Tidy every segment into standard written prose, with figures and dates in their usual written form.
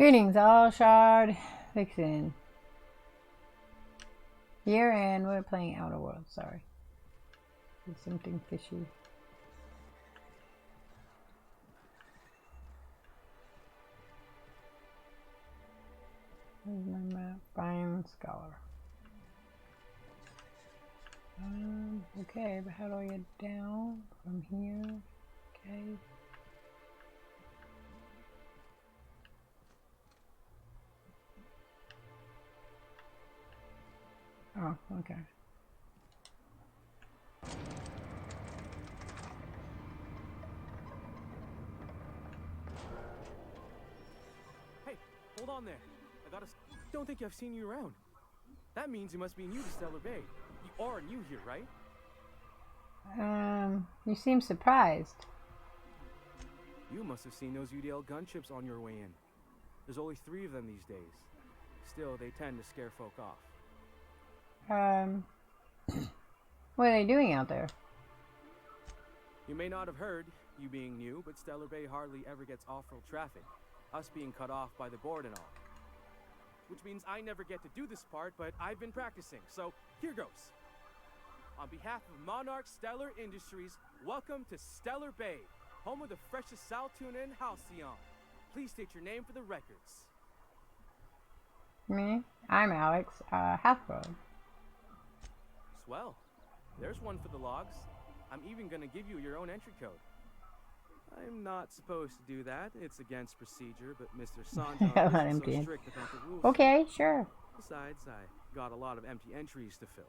Greetings, all Shardvixen. Year end, we're playing Outer Worlds, sorry. There's something fishy. Here's my map. Fine Scholar. Okay, but how do I get down from here? Okay. Oh, okay. Hey, hold on there. Don't think I've seen you around. That means you must be new to Stellar Bay. You are new here, right? You seem surprised. You must have seen those UDL gunships on your way in. There's only 3 of them these days. Still, they tend to scare folk off. What are they doing out there? You may not have heard, you being new, but Stellar Bay hardly ever gets off-road traffic. Us being cut off by the board and all. Which means I never get to do this part, but I've been practicing, so here goes. On behalf of Monarch Stellar Industries, welcome to Stellar Bay, home of the freshest sal tuna in Halcyon. Please state your name for the records. Me? I'm Alex, Half-Road. Swell. There's one for the logs. I'm even gonna give you your own entry code. I'm not supposed to do that. It's against procedure, but Mr. Sanjar isn't so strict about the rules. Okay, sure. Besides, I got a lot of empty entries to fill.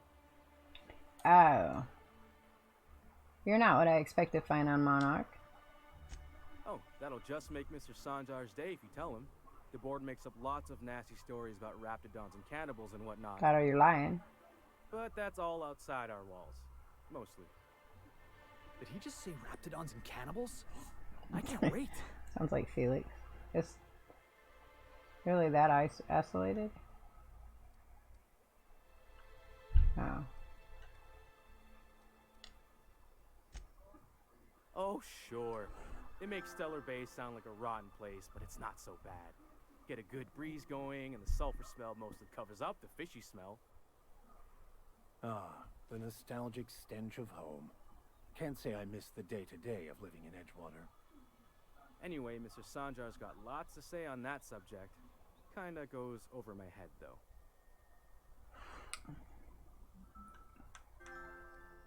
Oh. You're not what I expect to find on Monarch. Oh, that'll just make Mr. Sanjar's day if you tell him. The board makes up lots of nasty stories about raptidons and cannibals and whatnot. God, are you lying? But that's all outside our walls. Mostly. Did he just say raptidons and cannibals? I can't wait. Sounds like Felix. It's really that isolated? Oh. Oh, sure. It makes Stellar Bay sound like a rotten place, but it's not so bad. Get a good breeze going, and the sulfur smell mostly covers up the fishy smell. Ah, the nostalgic stench of home. Can't say I miss the day-to-day of living in Edgewater. Anyway, Mr. Sanjar's got lots to say on that subject. Kinda goes over my head, though.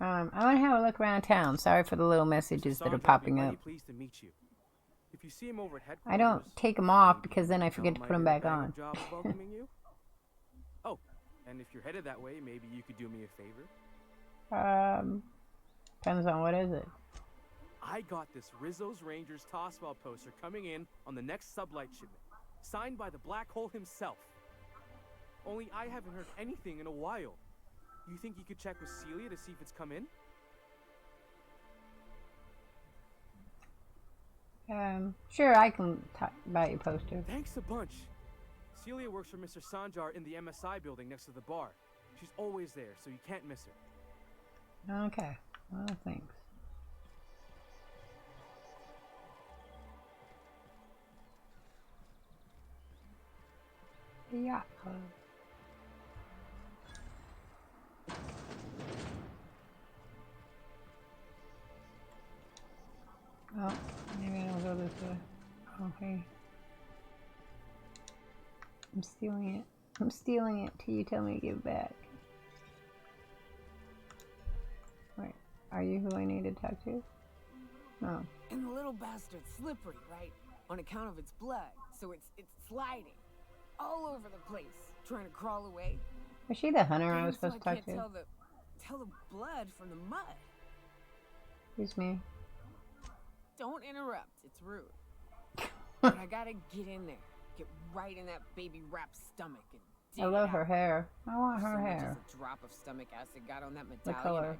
I want to have a look around town. Sorry for the little messages that are popping up. Pleased to meet you. If you see him over at headquarters, I don't take them off because then I forget to put them back on. Job of welcoming you. Oh, and if you're headed that way, maybe you could do me a favor. Depends on what is it. I got this Rizzo's Rangers tossball poster coming in on the next sublight shipment, signed by the Black Hole himself. Only I haven't heard anything in a while. You think you could check with Celia to see if it's come in? Sure, I can buy your poster. Thanks a bunch. Celia works for Mr. Sanjar in the MSI building next to the bar. She's always there, so you can't miss her. Okay. Well, thanks. Yeah. Oh, maybe I'll go this way. Okay. I'm stealing it. I'm stealing it till you tell me to give it back. Wait, are you who I need to talk to? No. And the little bastard's slippery, right? On account of its blood, so it's sliding all over the place, trying to crawl away. Was she the hunter I was supposed to talk to? Tell the blood from the mud. Excuse me. Don't interrupt. It's rude. But I gotta get in there, get right in that baby rap's stomach, and dig I love it her out. hair. I want her hair. Just a drop of stomach acid got on that The medallion. color.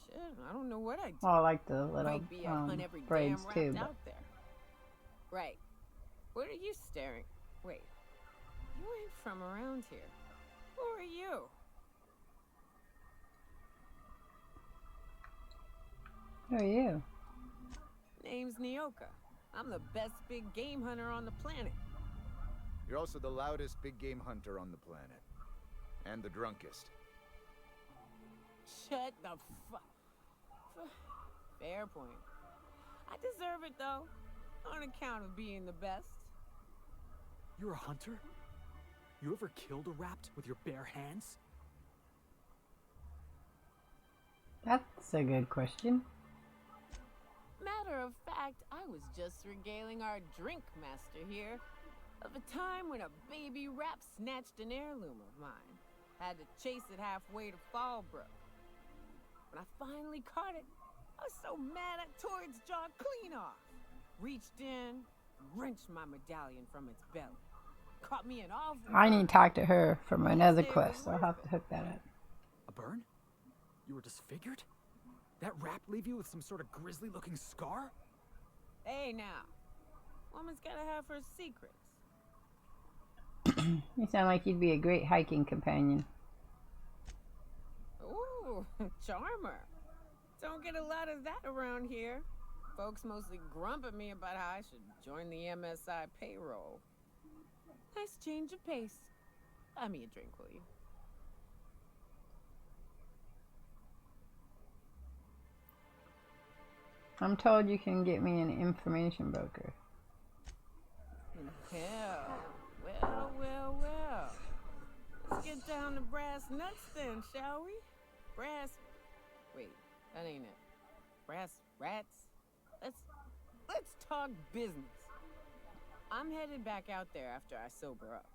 Shit, I don't know what I'd do. Well, I like the little Might be on every braids damn too. wrapped But out there. Right. What are you staring? Wait. You ain't from around here. Who are you? who are you? Name's Nyoka. I'm the best big game hunter on the planet. You're also the loudest big game hunter on the planet. And the drunkest. Shut the fuck. Fair point. I deserve it though, on account of being the best. You're a hunter? You ever killed a rapt with your bare hands? That's a good question. Matter of fact, I was just regaling our drink master here of a time when a baby rap snatched an heirloom of mine. Had to chase it halfway to Fallbrook. When I finally caught it, I was so mad I tore its jaw clean off. Reached in, wrenched my medallion from its belly. Caught me an awful. I need to talk to her from another quest. I'll have to hook that up. A burn? You were disfigured? That rap leave you with some sort of grisly-looking scar? Hey now, woman's gotta have her secrets. You sound like you'd be a great hiking companion. Ooh, charmer. Don't get a lot of that around here. Folks mostly grump at me about how I should join the MSI payroll. Nice change of pace. Buy me a drink, will you? I'm told you can get me an information broker. Hell, well. Let's get down to brass nuts then, shall we? Wait, that ain't it. Brass rats? Let's talk business. I'm headed back out there after I sober up.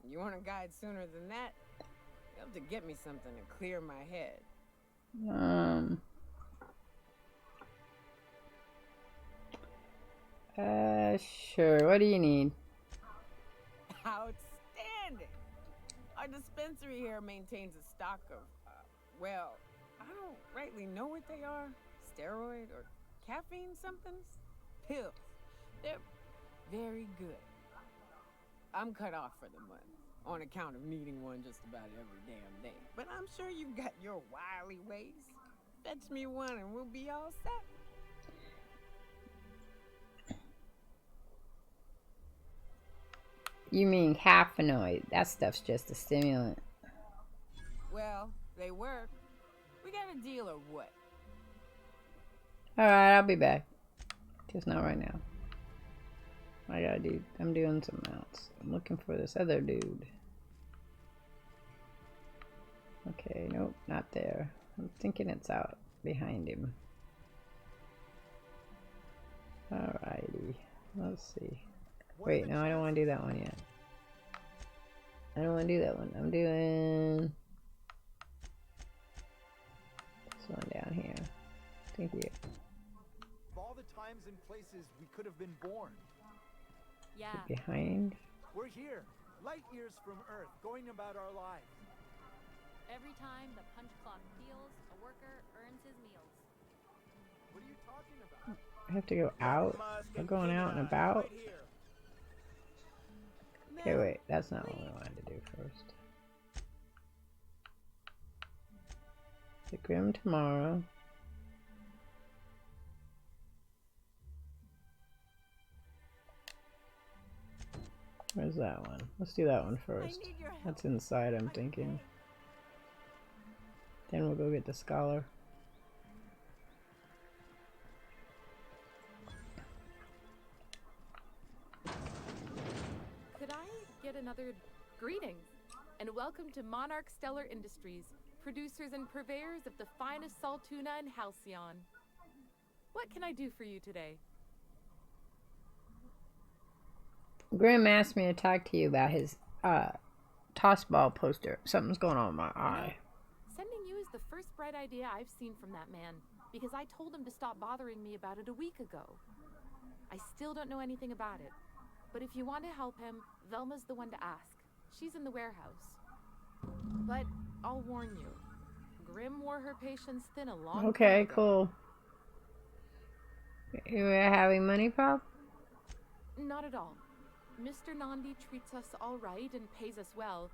You want a guide sooner than that? You have to get me something to clear my head. Sure. What do you need? Outstanding! Our dispensary here maintains a stock of, well, I don't rightly know what they are. Steroid or caffeine somethings? Pills. They're very good. I'm cut off for the month, on account of needing one just about every damn day. But I'm sure you've got your wily ways. Fetch me one and we'll be all set. You mean caffeinoid? That stuff's just a stimulant. Well, they work. We got a deal or what? Alright, I'll be back. Just not right now. I'm doing something else. I'm looking for this other dude. Okay, nope, not there. I'm thinking it's out behind him. Alrighty, let's see. Wait, no, I don't want to do that one yet. I don't want to do that one. I'm doing this one down here. Thank you. Of all the times and places we could have been born. Yeah. Behind. We're here, light years from Earth, going about our lives. Every time the punch clock peals, a worker earns his meals. What are you talking about? I have to go out. I'm going out and about. Okay, wait, that's not what we wanted to do first. The Grim tomorrow. Where's that one? Let's do that one first. That's inside, I'm thinking. Then we'll go get the scholar. Could I get another greetings and welcome to Monarch Stellar Industries, producers and purveyors of the finest salt tuna in Halcyon. What can I do for you today? Grim asked me to talk to you about his toss ball poster. Something's going on with my eye. Sending you is the first bright idea I've seen from that man, because I told him to stop bothering me about it a week ago. I still don't know anything about it, but if you want to help him, Velma's the one to ask. She's in the warehouse. But I'll warn you, Grim wore her patience thin a long time Okay, ago. cool. You having money, Pop? Not at all. Mr. Nandi treats us all right and pays us well.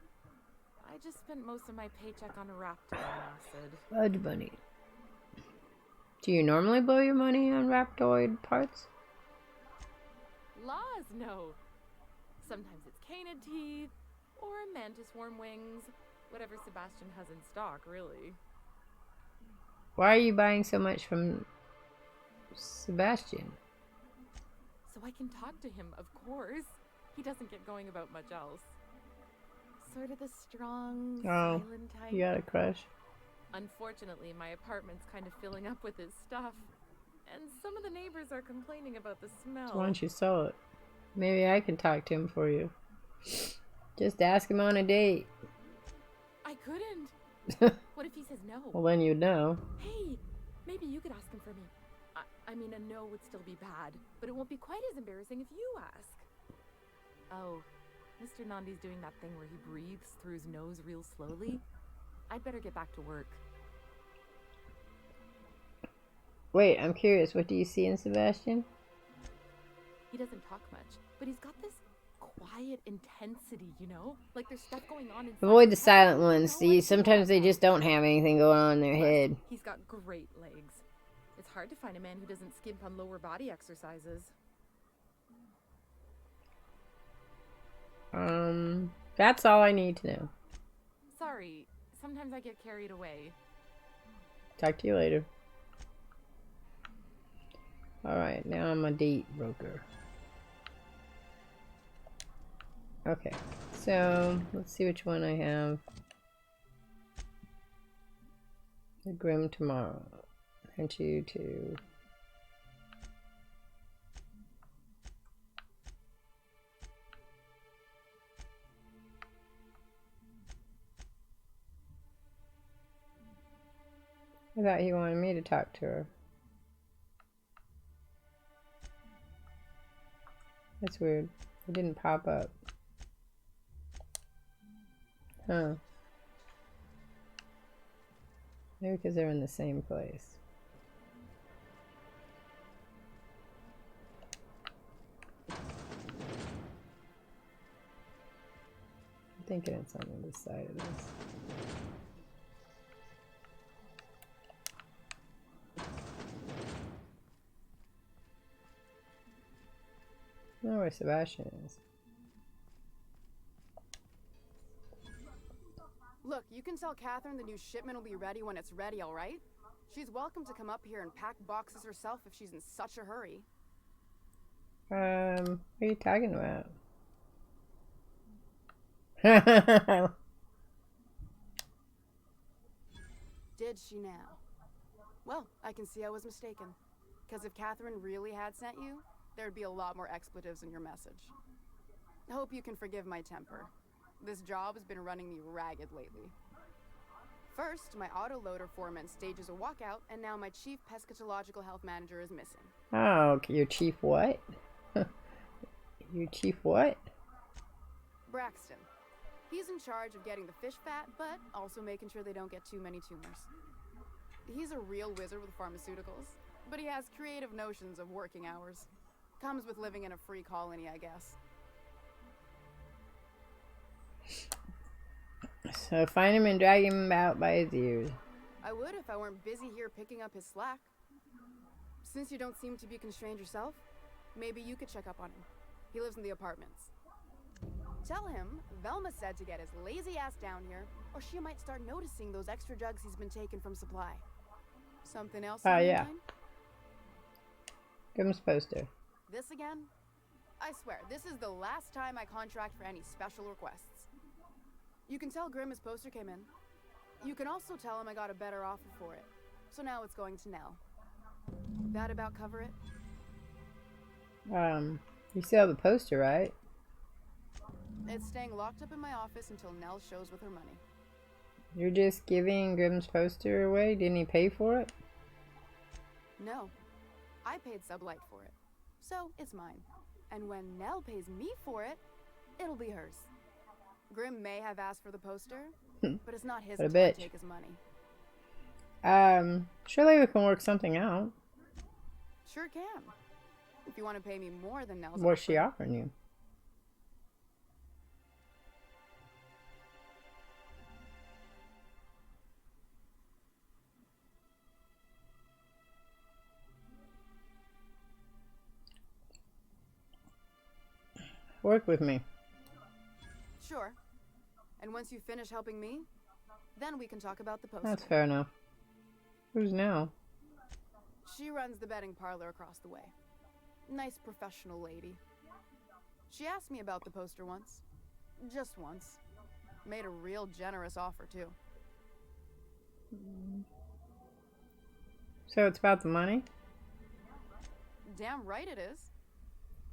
I just spent most of my paycheck on a raptor acid. Fudge bunny. Do you normally blow your money on Raptoid parts? Laws, no. Sometimes it's canid teeth, or mantis worm wings. Whatever Sebastian has in stock, really. Why are you buying so much from Sebastian? So I can talk to him, of course. He doesn't get going about much else. Sort of the strong, silent type. You got a crush? Unfortunately, my apartment's kind of filling up with his stuff. And some of the neighbors are complaining about the smell. So why don't you sell it? Maybe I can talk to him for you. Just ask him on a date. I couldn't. What if he says no? Well, then you'd know. Hey, maybe you could ask him for me. I mean, a no would still be bad, but it won't be quite as embarrassing if you ask. Oh, Mr. Nandi's doing that thing where he breathes through his nose real slowly. I'd better get back to work. Wait, I'm curious. What do you see in Sebastian? He doesn't talk much, but he's got this quiet intensity, you know? Like there's stuff going on inside. Avoid the silent ones. See, sometimes they just don't have anything going on in their head. He's got great legs. It's hard to find a man who doesn't skimp on lower body exercises. That's all I need to know. Sorry, sometimes I get carried away. Talk to you later. Alright, now I'm a date broker. Okay, so let's see which one I have. The Grim tomorrow. And you to I thought he wanted me to talk to her. That's weird. It didn't pop up. Huh. Maybe because they're in the same place. I'm thinking it's on this side of this. I don't know where Sebastian is. Look, you can tell Catherine the new shipment will be ready when it's ready, all right? She's welcome to come up here and pack boxes herself if she's in such a hurry. What are you talking about? Did she now? Well, I can see I was mistaken. Because if Catherine really had sent you, there'd be a lot more expletives in your message. I hope you can forgive my temper. This job has been running me ragged lately. First, my autoloader foreman stages a walkout, and now my chief pescatological health manager is missing. Oh, okay. Your chief what? Your chief what? Braxton. He's in charge of getting the fish fat, but also making sure they don't get too many tumors. He's a real wizard with pharmaceuticals, but he has creative notions of working hours. Comes with living in a free colony, I guess. So find him and drag him out by his ears. I would if I weren't busy here picking up his slack. Since you don't seem to be constrained yourself, maybe you could check up on him. He lives in the apartments. Tell him Velma said to get his lazy ass down here, or she might start noticing those extra drugs he's been taking from supply. Something else? Oh, yeah. Mind? Grim's poster. This again? I swear, this is the last time I contract for any special requests. You can tell Grim his poster came in. You can also tell him I got a better offer for it. So now it's going to Nell. That about cover it? You still have the poster, right? It's staying locked up in my office until Nell shows with her money. You're just giving Grim's poster away? Didn't he pay for it? No. I paid Sublight for it. So, it's mine. And when Nell pays me for it, it'll be hers. Grim may have asked for the poster, but it's not his to take his money. Surely we can work something out. Sure can. If you want to pay me more than Nell's What's she offering you? Work with me. Sure. And once you finish helping me, then we can talk about the poster. That's fair enough. Who's now? She runs the betting parlor across the way. Nice professional lady. She asked me about the poster once. Just once. Made a real generous offer, too. So it's about the money? Damn right it is.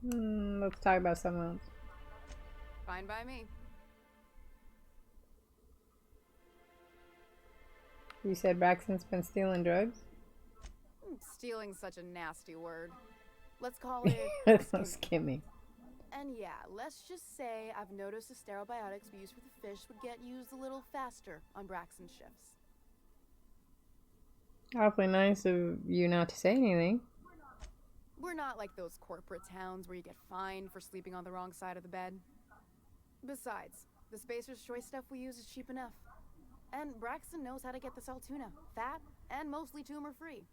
Let's talk about something else. Fine by me. You said Braxton's been stealing drugs? Stealing's such a nasty word. Let's call it... That's not skimming. And yeah, let's just say I've noticed the sterile biotics we use for the fish would get used a little faster on Braxton's shifts. Awfully nice of you not to say anything. We're not like those corporate towns where you get fined for sleeping on the wrong side of the bed. Besides, the Spacer's Choice stuff we use is cheap enough. And Braxton knows how to get the Saltuna, fat and mostly tumor-free.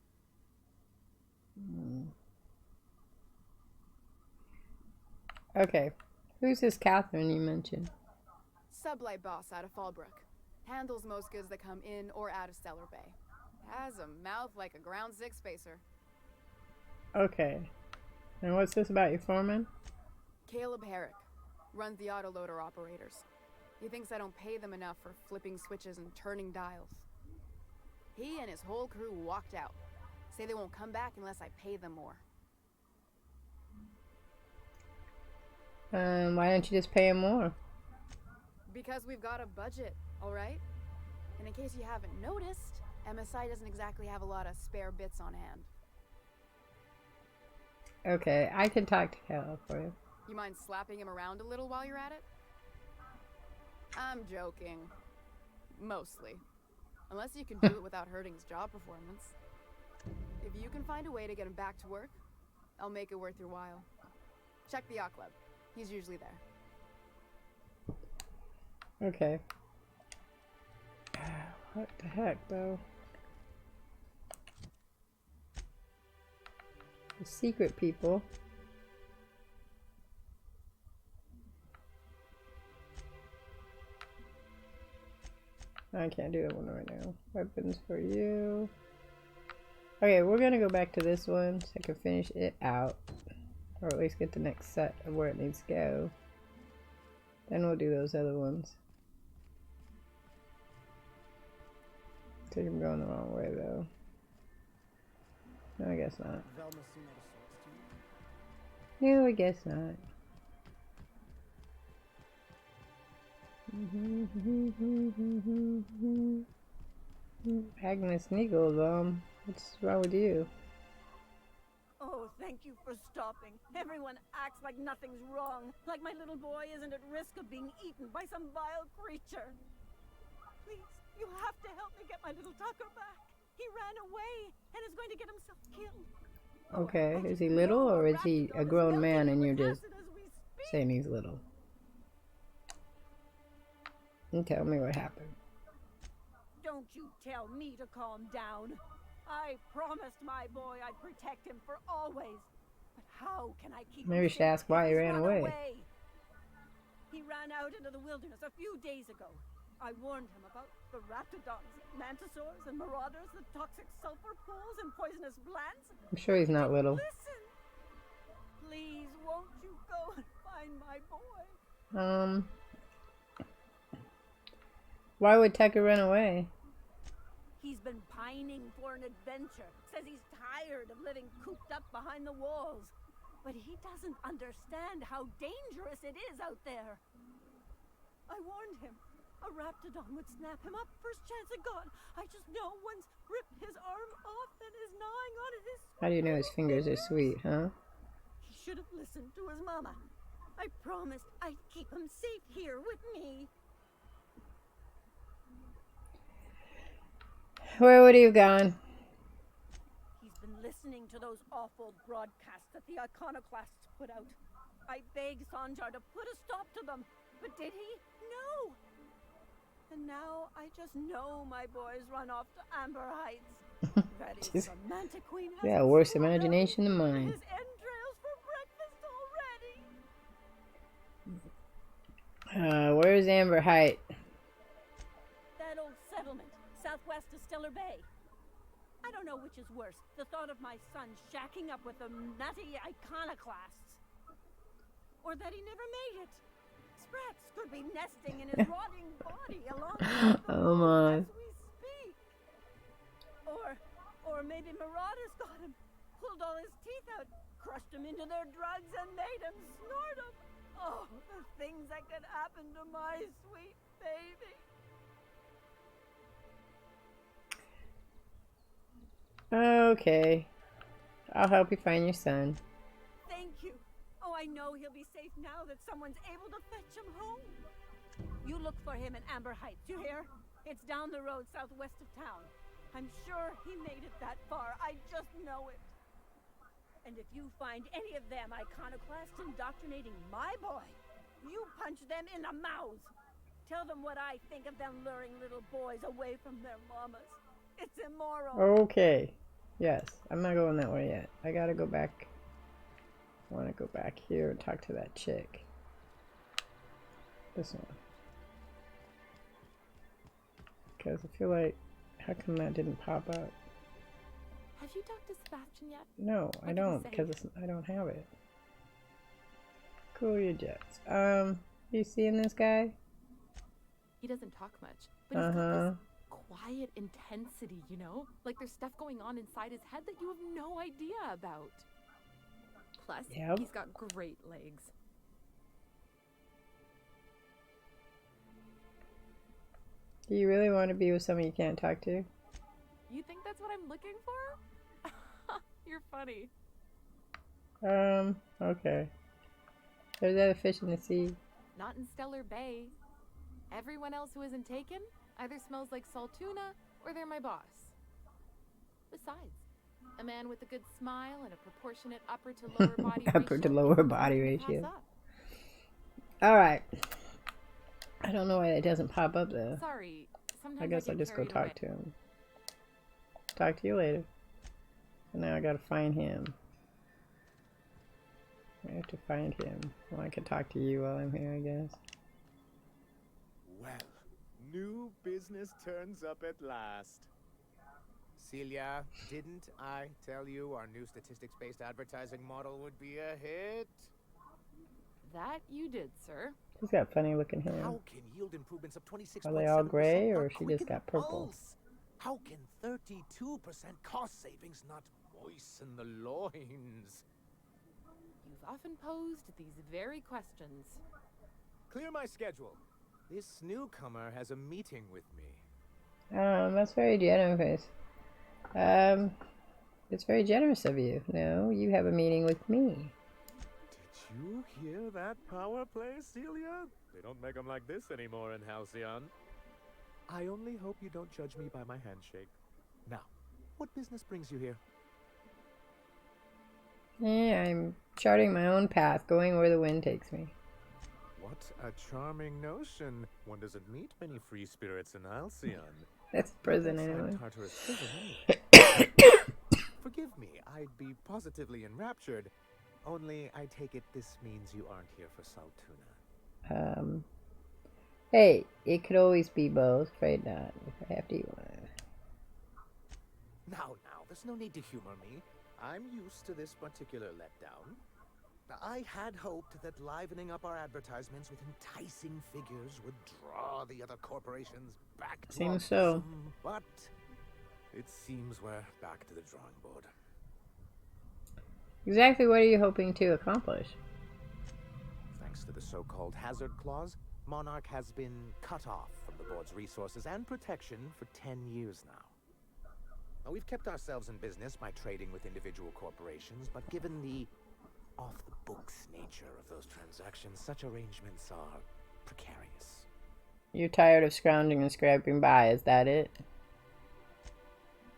Okay, who's this Catherine you mentioned? Sublight boss out of Fallbrook. Handles most goods that come in or out of Stellar Bay. Has a mouth like a ground six spacer. Okay, and what's this about your foreman? Caleb Herrick runs the autoloader operators. He thinks I don't pay them enough for flipping switches and turning dials. He and his whole crew walked out. Say they won't come back unless I pay them more. Why don't you just pay him more? Because we've got a budget, alright? And in case you haven't noticed, MSI doesn't exactly have a lot of spare bits on hand. Okay, I can talk to Caleb for you. You mind slapping him around a little while you're at it? I'm joking. Mostly. Unless you can do it without hurting his job performance. If you can find a way to get him back to work, I'll make it worth your while. Check the yacht club. He's usually there. Okay. What the heck, though? The secret people. I can't do that one right now. Weapons for you. Okay, we're gonna go back to this one so I can finish it out. Or at least get the next set of where it needs to go. Then we'll do those other ones. I think I'm going the wrong way though. No, I guess not. No, I guess not. Agnes Nichols, what's wrong with you? Oh, thank you for stopping. Everyone acts like nothing's wrong, like my little boy isn't at risk of being eaten by some vile creature. Please, you have to help me get my little Tucker back. He ran away and is going to get himself killed. Okay, is he little or is he a grown man and you're just saying he's little? And tell me what happened. Don't you tell me to calm down. I promised my boy I'd protect him for always. But how can I keep Maybe we should ask why he ran away. He ran out into the wilderness a few days ago. I warned him about the raptidons, mantisaurs, and marauders, the toxic sulfur pools, and poisonous plants. I'm sure he's not little. Listen! Please, won't you go and find my boy? Why would Tucker run away? He's been pining for an adventure. Says he's tired of living cooped up behind the walls. But he doesn't understand how dangerous it is out there. I warned him. A raptidon would snap him up first chance it got. I just know one's ripped his arm off and is gnawing on his... How do you know his fingers are sweet, huh? He should have listened to his mama. I promised I'd keep him safe here with me. Where would he have gone? He's been listening to those awful broadcasts that the iconoclasts put out. I begged Sanjar to put a stop to them, but did he? No! And now I just know my boy's run off to Amber Heights. That is romantic queen has yeah, worse imagination than mine. His entrails for breakfast already. Where's Amber Height? That old settlement, southwest of Stellar Bay. I don't know which is worse, the thought of my son shacking up with the nutty iconoclasts, or that he never made it. Sprats could be nesting in his rotting body alongside the Oh moon my. as we speak. Or maybe marauders got him, pulled all his teeth out, crushed him into their drugs, and made him snort them. Oh, the things that could happen to my sweet baby. Okay. I'll help you find your son. Thank you. Oh, I know he'll be safe now that someone's able to fetch him home. You look for him in Amber Heights, you hear? It's down the road southwest of town. I'm sure he made it that far. I just know it. And if you find any of them iconoclasts indoctrinating my boy, you punch them in the mouths. Tell them what I think of them luring little boys away from their mamas. It's immoral. Okay. Yes. I'm not going that way yet. I gotta go back. I want to go back here and talk to that chick. This one. Because I feel like, how come that didn't pop up? Have you talked to Sebastian yet? No, I What did he don't, say? because I don't have it. Cool your jets. You seeing this guy? He doesn't talk much, but he's got Uh-huh. this quiet intensity, you know? Like there's stuff going on inside his head that you have no idea about. Plus, Yep. he's got great legs. Do you really want to be with someone you can't talk to? You think that's what I'm looking for? You're funny. Okay. There's other fish in the sea. Not in Stellar Bay. Everyone else who isn't taken either smells like salt tuna or they're my boss. Besides, a man with a good smile and a proportionate upper to lower body ratio. Upper to lower isn't body something to pass ratio. up. Alright. I don't know why it doesn't pop up though. Sorry, sometimes I guess get I'll just go carried talk away. to him. Talk to you later. So now I gotta find him. I have to find him. Well, I can talk to you while I'm here, I guess. Well, new business turns up at last. Celia, didn't I tell you our new statistics-based advertising model would be a hit? That you did, sir. She's got funny looking hair. How can yield improvements of 26% Are they all gray, not or she just quicken got the purple? pulse? How can 32% cost savings not moisten the loins? You've often posed these very questions. Clear my schedule. This newcomer has a meeting with me. That's very generous. It's very generous of you. No, you have a meeting with me. Did you hear that power play, Celia? They don't make them like this anymore in Halcyon. I only hope you don't judge me by my handshake. Now, what business brings you here? Yeah, I'm charting my own path, going where the wind takes me. What a charming notion. One doesn't meet many free spirits in Halcyon. That's prison That's anyway. Tartarus prison anyway. Forgive me, I'd be positively enraptured. Only I take it this means you aren't here for salt tuna. Hey, it could always be both. Afraid not. If I have to eat one. Now, there's no need to humor me. I'm used to this particular letdown. I had hoped that livening up our advertisements with enticing figures would draw the other corporations back to Seems our so. bosom, but it seems we're back to the drawing board. Exactly what are you hoping to accomplish? Thanks to the so-called hazard clause, Monarch has been cut off from the board's resources and protection for 10 years now. Now, we've kept ourselves in business by trading with individual corporations, but given the off-the-books nature of those transactions, such arrangements are precarious. You're tired of scrounging and scraping by, is that it?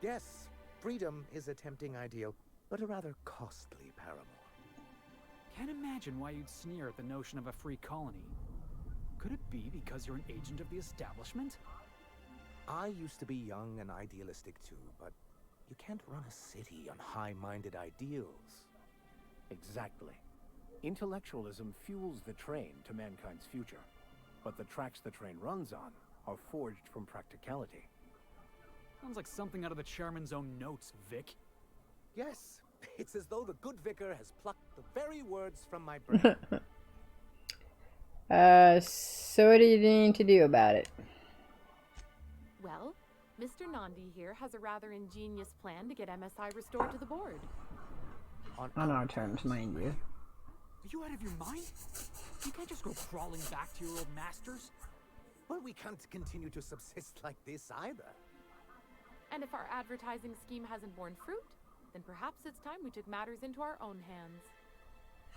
Yes, freedom is a tempting ideal, but a rather costly paramour. Can't imagine why you'd sneer at the notion of a free colony. Could it be because you're an agent of the establishment? I used to be young and idealistic too, but you can't run a city on high-minded ideals. Exactly. Intellectualism fuels the train to mankind's future. but the tracks the train runs on are forged from practicality. Sounds like something out of the chairman's own notes, Vic. Yes, it's as though the good vicar has plucked the very words from my brain. So what do you need to do about it? Well, Mr. Nandi here has a rather ingenious plan to get MSI restored to the board. On our terms, mind you. Are you out of your mind? You can't just go crawling back to your old masters. Well, we can't continue to subsist like this either. And if our advertising scheme hasn't borne fruit, then perhaps it's time we took matters into our own hands.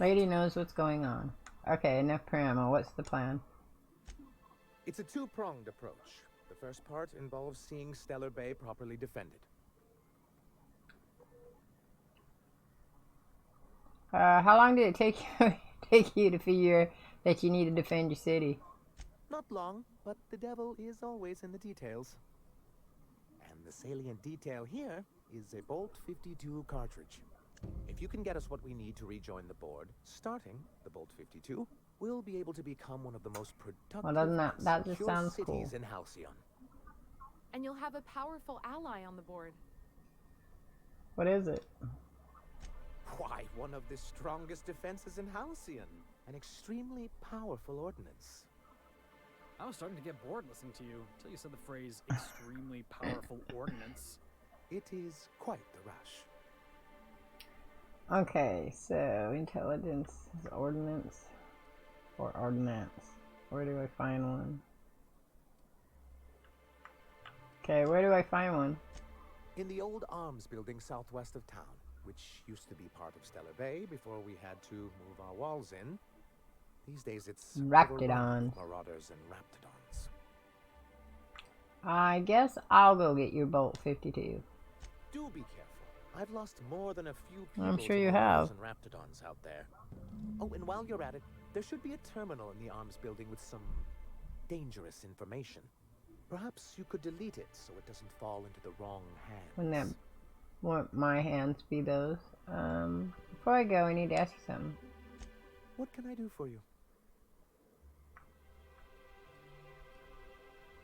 Lady knows what's going on. Okay, enough preamble. What's the plan? It's a two-pronged approach. The first part involves seeing Stellar Bay properly defended. How long did it take you to figure that you need to defend your city? Not long, but the devil is always in the details. And the salient detail here is a Bolt 52 cartridge. If you can get us what we need to rejoin the board, starting the Bolt 52, we'll be able to become one of the most productive that just sounds cities cool. in Halcyon. And you'll have a powerful ally on the board. What is it? Why, one of the strongest defenses in Halcyon. An extremely powerful ordnance. I was starting to get bored listening to you until you said the phrase extremely powerful ordnance. It is quite the rush. Okay, so intelligence is ordnance or ordnance. Where do I find one? Okay, where do I find one? In the old arms building southwest of town, which used to be part of Stellar Bay before we had to move our walls in. These days it's Raptidons. Marauders and Raptidons. I guess I'll go get your Bolt 52. Do be careful. I've lost more than a few people I'm sure to you Marauders have. and Raptidons out there. Oh, and while you're at it, there should be a terminal in the arms building with some dangerous information. Perhaps you could delete it so it doesn't fall into the wrong hands. Wouldn't my hands be those? Before I go, I need to ask you something. What can I do for you?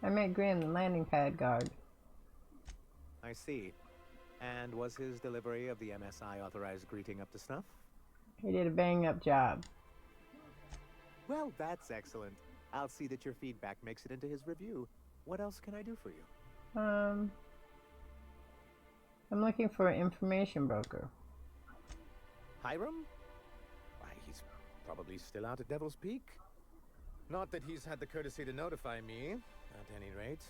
I met Grim, the landing pad guard. I see. And was his delivery of the MSI authorized greeting up to snuff? He did a bang-up job. Well, that's excellent. I'll see that your feedback makes it into his review. What else can I do for you? I'm looking for an information broker. Hiram? Why, he's probably still out at Devil's Peak. Not that he's had the courtesy to notify me, at any rate.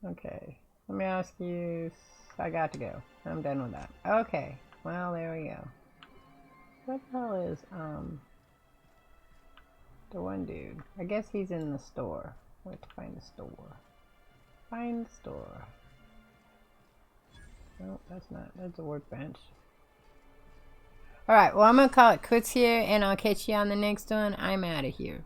Okay, let me ask you. I got to go. I'm done with that. Okay, well, there we go. What the hell is, the one dude? I guess he's in the store. Where to find the store? Find the store. No, that's not. That's a workbench. Alright, well, I'm gonna call it quits here, and I'll catch you on the next one. I'm out of here.